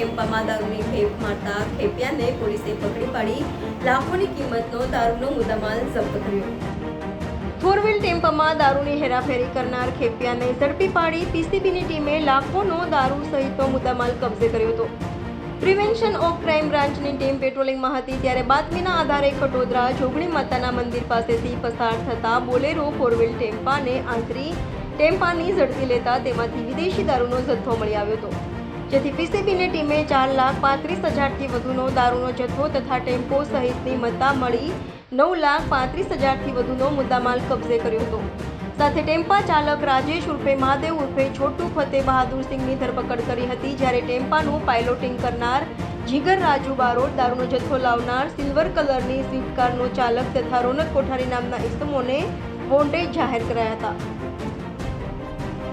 ટેમ્પામાં દારૂની ખેપ મારતા ખેપિયાને પોલીસે પકડી પાડી લાખોની કિંમતનો દારૂનો મુદ્દામાલ જપ્ત કર્યો। ફોર વ્હીલ ટેમ્પામાં દારૂની હેરાફેરી કરનાર ખેપિયાને ઝડપી પાડી પીસીબીની ટીમે લાખોનો દારૂ સહિતનો મુદ્દામાલ કબજે કર્યો હતો। પ્રિવેન્શન ઓફ ક્રાઇમ બ્રાન્ચની ટીમ પેટ્રોલિંગમાં હતી ત્યારે બાતમીના આધારે ખટોદરા જોગણી માતાના મંદિર પાસેથી પસાર થતા બોલેરો ફોર વ્હીલ ટેમ્પાને આંતરી ટેમ્પાની ઝડપી લેતા તેમાંથી વિદેશી દારૂનો જથ્થો મળી આવ્યો હતો, જેથી પીસીબીની ટીમે 4,35,000થી વધુનો દારૂનો જથ્થો તથા ટેમ્પો સહિતની મત્તા મળી 9,35,000થી વધુનો મુદ્દામાલ કબજે કર્યો હતો। સાથે ટેમ્પા ચાલક રાજેશ ઉર્ફે મહાદેવ ઉર્ફે છોટુ ફતેહ બહાદુરસિંહની ધરપકડ કરી હતી, જ્યારે ટેમ્પાનું પાયલોટિંગ કરનાર જીગર રાજુ બારોટ, દારૂનો જથ્થો લાવનાર સિલ્વર કલરની સ્વિફ્ટ કારનો ચાલક તથા રોનક કોઠારી નામના ઇસમોને વોન્ટેડ જાહેર કરાયા હતા।